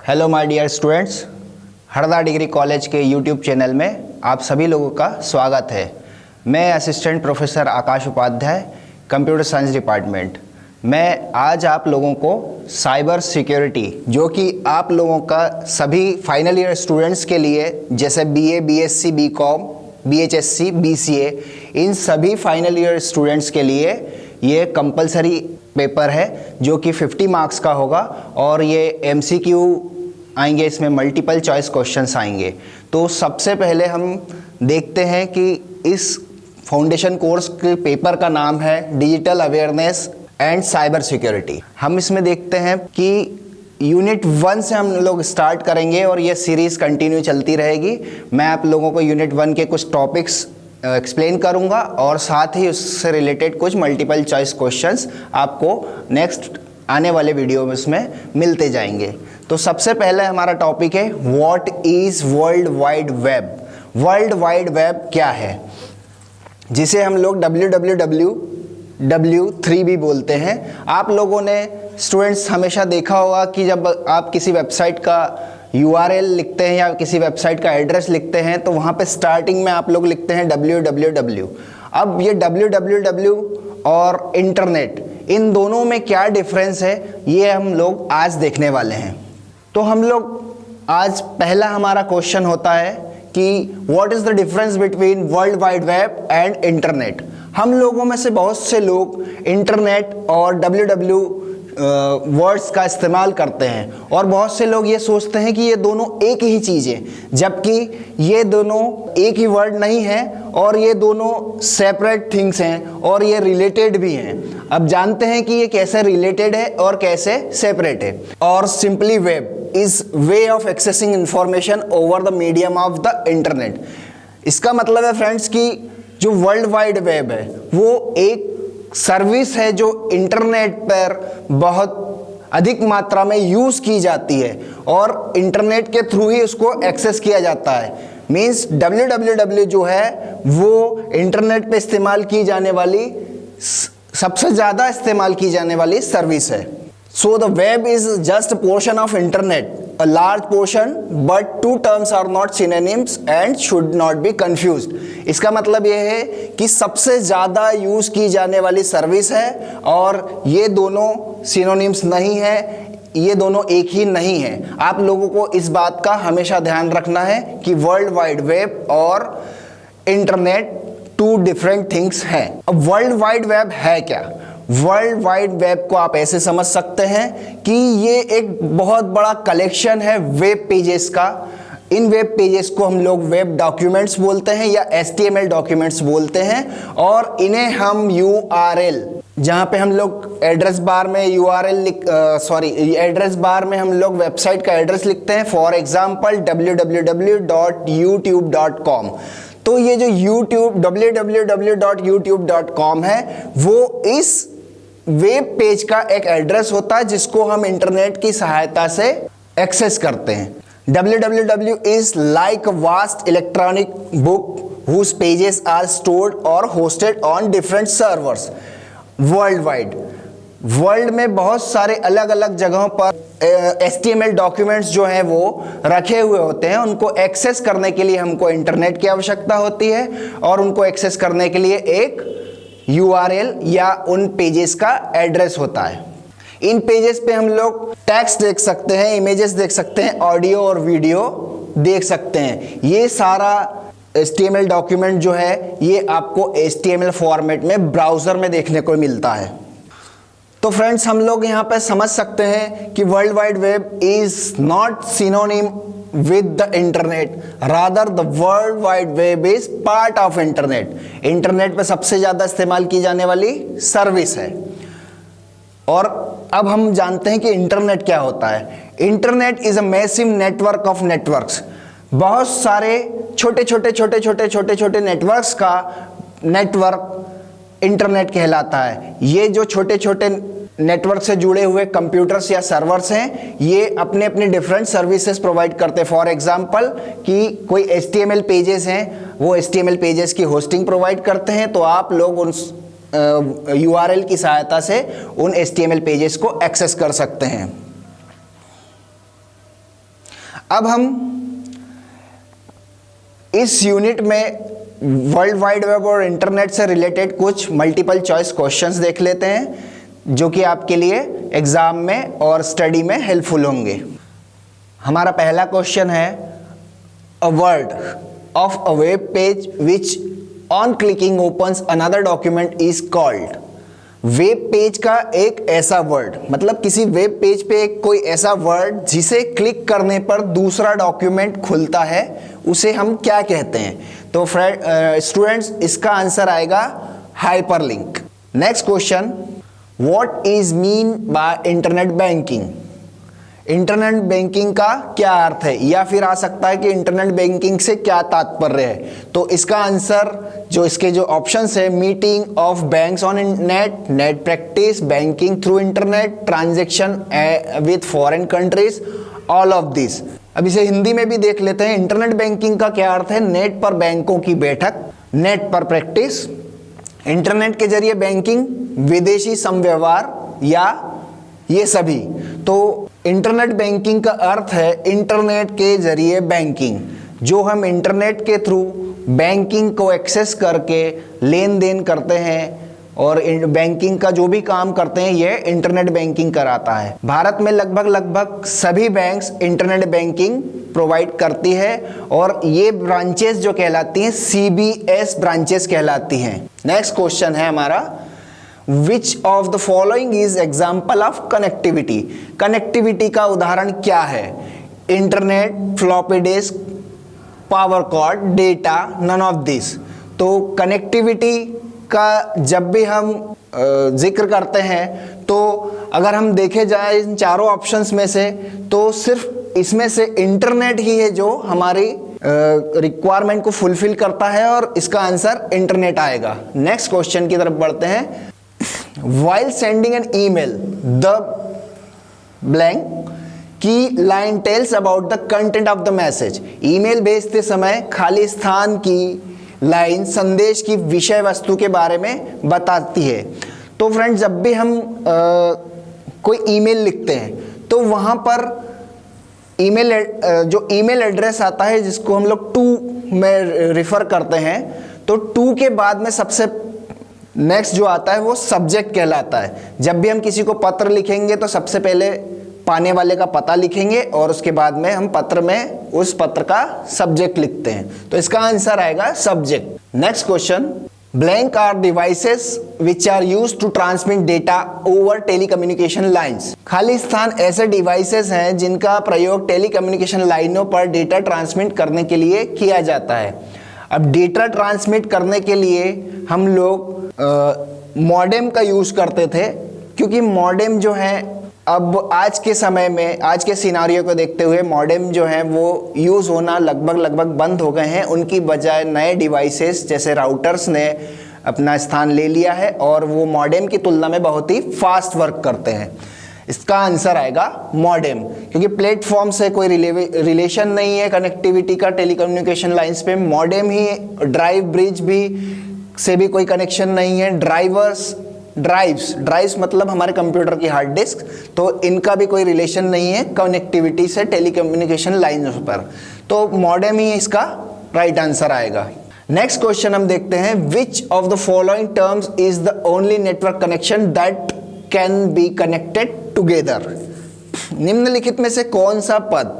Hello my dear students, Harda degree college के YouTube channel में आप सभी लोगों का स्वागत है। मैं assistant professor Akash Upadhyay, computer science department. मैं आज आप लोगों को साइबर सिक्योरिटी, जो कि आप लोगों का सभी फाइनल ईयर स्टूडेंट्स के लिए, जैसे बीए, बीएससी, बीकॉम, बीएचएससी, बीसीए, इन सभी फाइनल ईयर स्टूडेंट्स के लिए ये कंपलसरी पेपर है जो कि 50 मार्क्स का होगा और ये एमसीक्यू आएंगे, इसमें मल्टीपल चॉइस क्वेश्चंस आएंगे। तो सबसे पहले हम देखते हैं कि इस फाउंडेशन कोर्स के पेपर का नाम है digital awareness and cyber security. हम इसमें देखते हैं कि यूनिट 1 से हम लोग स्टार्ट करेंगे और ये सीरीज़ कंटिन्यू चलती रहेगी। मैं आप लोगों को यूनिट 1 के कुछ टॉपिक्स एक्सप्लेन करूंगा और साथ ही उससे रिलेटेड कुछ मल्टीपल चॉइस क्वेश्चंस आपको नेक्स्ट आने वाले वीडियो में उसमें मिलते जाएंगे। तो सबसे पहले हमारा टॉपिक है what is world wide web. World wide web क्या है, जिसे हम लोग www भी बोलते हैं। आप लोगों ने स्टूडेंट्स हमेशा देखा होगा कि जब आप किसी वेबसाइट का URL लिखते हैं या किसी वेबसाइट का एड्रेस लिखते हैं तो वहाँ पे स्टार्टिंग में आप लोग लिखते हैं www। अब ये www और इंटरनेट, इन दोनों में क्या डिफरेंस है, ये हम लोग आज देखने वाले हैं। तो हम लोग आज पहला हमारा क्वेश्चन होता है कि what is the difference between world wide web and internet. हम लोगों में से बहुत से लोग इंटरनेट और www वर्ड्स का इस्तेमाल करते हैं और बहुत से लोग ये सोचते हैं कि ये दोनों एक ही चीज़ है, जबकि ये दोनों एक ही वर्ड नहीं है और ये दोनों सेपरेट थिंग्स हैं और ये रिलेटेड भी हैं। अब जानते हैं कि ये कैसे रिलेटेड है और कैसे सेपरेट है। और simply web is way of accessing information over the medium of the internet. इसका मतलब है फ्रेंड्स कि जो वर्ल्ड वाइड वेब है वो एक सर्विस है जो इंटरनेट पर बहुत अधिक मात्रा में यूज़ की जाती है और इंटरनेट के थ्रू ही उसको एक्सेस किया जाता है। मीन्स www जो है वो इंटरनेट पे इस्तेमाल की जाने वाली, सबसे ज़्यादा इस्तेमाल की जाने वाली सर्विस है। So the web is just a portion of internet, a large portion, but two terms are not synonyms and should not be confused। इसका मतलब यह है कि सबसे ज़्यादा यूज़ की जाने वाली सर्विस है और ये दोनों सिनोनिम्स नहीं है, ये दोनों एक ही नहीं है। आप लोगों को इस बात का हमेशा ध्यान रखना है कि वर्ल्ड वाइड वेब और इंटरनेट टू डिफरेंट थिंग्स हैं। अब वर्ल्ड वाइड वेब है क्या? वर्ल्ड वाइड वेब को आप ऐसे समझ सकते हैं कि ये एक बहुत बड़ा कलेक्शन है वेब पेजेस का। इन वेब पेजेस को हम लोग वेब डॉक्यूमेंट्स बोलते हैं या HTML डॉक्यूमेंट्स बोलते हैं और इन्हें हम URL, जहाँ पे हम लोग एड्रेस बार में एड्रेस बार में हम लोग वेबसाइट का एड्रेस लिखते हैं। For example www.youtube.com। तो ये जो www.youtube.com है वो इस वेब पेज का एक एड्रेस होता है जिसको हम इंटरनेट की सहायता से एक्सेस करते हैं। www is like a vast electronic book whose pages are stored or hosted on different servers worldwide। World में बहुत सारे अलग अलग जगहों पर HTML डॉक्यूमेंट्स जो हैं वो रखे हुए होते हैं। उनको एक्सेस करने के लिए हमको इंटरनेट की आवश्यकता होती है और उनको एक्सेस करने के लिए एक URL या उन पेजेस का एड्रेस होता है। इन पेजेस पे हम लोग टेक्स्ट देख सकते हैं, इमेजेस देख सकते हैं, ऑडियो और वीडियो देख सकते हैं। ये सारा HTML डॉक्यूमेंट जो है ये आपको HTML फॉर्मेट में ब्राउज़र में देखने को मिलता है। तो फ्रेंड्स, हम लोग यहाँ पे समझ सकते हैं कि world wide web is not synonym with the internet, rather the world wide web is part of internet. Internet पे सबसे ज़्यादा इस्तेमाल की जाने वाली सर्विस है। और अब हम जानते हैं कि इंटरनेट क्या होता है। Internet is a massive network of networks. बहुत सारे छोटे छोटे नेटवर्क्स का नेटवर्क इंटरनेट कहलाता है। ये जो छोटे छोटे नेटवर्क से जुड़े हुए कंप्यूटर्स या सर्वर्स हैं, ये अपने अपने डिफरेंट सर्विसेज प्रोवाइड करते हैं। फॉर एग्जांपल कि कोई HTML पेजेस हैं, वो HTML पेजेस की होस्टिंग प्रोवाइड करते हैं, तो आप लोग उन URL की सहायता से उन HTML पेजेस को एक्सेस कर सकते हैं। अब हम इस यूनिट में वर्ल्ड वाइड वेब और इंटरनेट से रिलेटेड कुछ मल्टीपल चॉइस क्वेश्चंस देख लेते हैं जो कि आपके लिए एग्जाम में और स्टडी में हेल्पफुल होंगे। हमारा पहला क्वेश्चन है, a word of a web page which on clicking opens another document is called. Web page का एक ऐसा वर्ड, मतलब किसी वेब पेज पे एक कोई ऐसा वर्ड जिसे क्लिक करने पर दूसरा डॉक्यूमेंट खुलता है, उसे हम क्या कहते हैं? तो स्टूडेंट्स इसका आंसर आएगा hyperlink. Next question, what is mean by internet banking. Internet banking का क्या अर्थ है, या फिर आ सकता है कि इंटरनेट बैंकिंग से क्या तात्पर्य है। तो इसका आंसर जो इसके जो ऑप्शंस है, meeting of banks on net, net practice, banking through internet, transaction with foreign countries, all of this. अब इसे हिंदी में भी देख लेते हैं। इंटरनेट बैंकिंग का क्या अर्थ है? नेट पर बैंकों की बैठक, नेट पर प्रैक्टिस, इंटरनेट के जरिए बैंकिंग, विदेशी समव्यवहार या ये सभी। तो इंटरनेट बैंकिंग का अर्थ है इंटरनेट के जरिए बैंकिंग, जो हम इंटरनेट के थ्रू बैंकिंग को एक्सेस करके लेन देन करते हैं और बैंकिंग का जो भी काम करते हैं ये इंटरनेट बैंकिंग कराता है। भारत में लगभग सभी बैंक्स इंटरनेट बैंकिंग प्रोवाइड करती है और ये ब्रांचेस जो कहलाती हैं CBS ब्रांचेस कहलाती हैं। नेक्स्ट क्वेश्चन है हमारा, Which of the following is example of connectivity? Connectivity का उदाहरण क्या है? Internet, floppy disk, power cord, data, none of this. तो कनेक्टिविटी का जब भी हम जिक्र करते हैं तो अगर हम देखे जाए इन चारों ऑप्शंस में से, तो सिर्फ इसमें से इंटरनेट ही है जो हमारी रिक्वायरमेंट को फुलफिल करता है और इसका आंसर इंटरनेट आएगा। नेक्स्ट क्वेश्चन की तरफ बढ़ते हैं। While sending an email, the blank की line tells about the content of the message. Email भेजते समय खाली स्थान की लाइन संदेश की विषय वस्तु के बारे में बताती है। तो फ्रेंड्स, जब भी हम कोई ईमेल लिखते हैं तो वहाँ पर जो ईमेल एड्रेस आता है जिसको हम लोग टू में रिफर करते हैं, तो टू के बाद में सबसे नेक्स्ट जो आता है वो सब्जेक्ट कहलाता है। जब भी हम किसी को पत्र लिखेंगे तो सबसे पहले पाने वाले का पता लिखेंगे और उसके बाद में हम पत्र में उस पत्र का सब्जेक्ट लिखते हैं। तो इसका आंसर आएगा subject. Next question, blank are devices which are used to transmit data over telecommunication lines. खाली स्थान ऐसे डिवाइसेस हैं जिनका प्रयोग टेलीकम्युनिकेशन लाइनों पर डेटा ट्रांसमिट करने के लिए किया जाता है। अब डेटा ट्रांसमिट करने के लिए हम लोग मॉडेम का यूज करते थे, क्योंकि मॉडेम जो है अब आज के समय में, आज के सिनारियो को देखते हुए मॉडेम जो है वो यूज होना लगभग बंद हो गए हैं। उनकी बजाय नए डिवाइसेस जैसे राउटर्स ने अपना स्थान ले लिया है और वो मॉडेम की तुलना में बहुत ही फास्ट वर्क करते हैं। इसका आंसर आएगा मॉडेम, क्योंकि प्लेटफॉर्म से कोई रिलेशन नहीं है कनेक्टिविटी का टेलीकम्युनिकेशन लाइंस पे। मॉडेम ही, ड्राइव ब्रिज भी से भी कोई कनेक्शन नहीं है। ड्राइव्स मतलब हमारे कंप्यूटर की हार्ड डिस्क, तो इनका भी कोई रिलेशन नहीं है कनेक्टिविटी से टेलीकम्युनिकेशन लाइंस पर। तो मॉडेम ही इसका राइट आंसर आएगा। नेक्स्ट क्वेश्चन हम देखते हैं, which of the following terms is the only network connection that can be connected together. निम्नलिखित में से कौन सा पद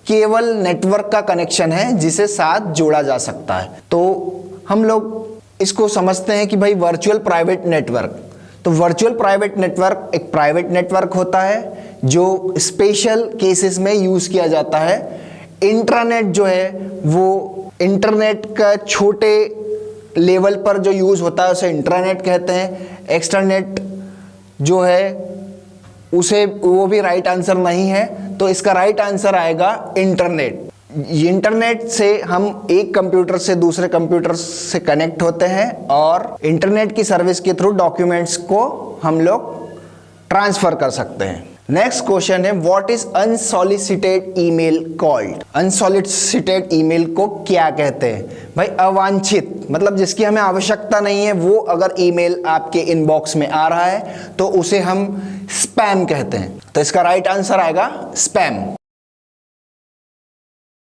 केवल नेटवर्क का कनेक्शन है जिसे साथ जोड़ा जा सकता है? तो हम लोग इसको समझते हैं कि भाई वर्चुअल प्राइवेट नेटवर्क। तो वर्चुअल प्राइवेट नेटवर्क एक प्राइवेट नेटवर्क होता है जो स्पेशल केसेस में यूज किया जाता है। इंट्रानेट जो है वो इंटरनेट का छोटे लेवल पर जो यूज होता है उसे इंट्रानेट कहते हैं। एक्सटरनेट जो है उसे, वो भी राइट आंसर नहीं है, तो इसका राइट आंसर आएगा इंटरनेट। इंटरनेट से हम एक कंप्यूटर से दूसरे कंप्यूटर से कनेक्ट होते हैं और इंटरनेट की सर्विस के थ्रू डॉक्यूमेंट्स को हम लोग ट्रांसफर कर सकते हैं। नेक्स्ट क्वेश्चन है, what is unsolicited email called. Unsolicited email को क्या कहते हैं? भाई अवांछित, मतलब जिसकी हमें आवश्यकता नहीं है, वो अगर ईमेल आपके इनबॉक्स में आ रहा है तो उसे हम स्पैम कहते हैं। तो इसका राइट आंसर आएगा स्पैम।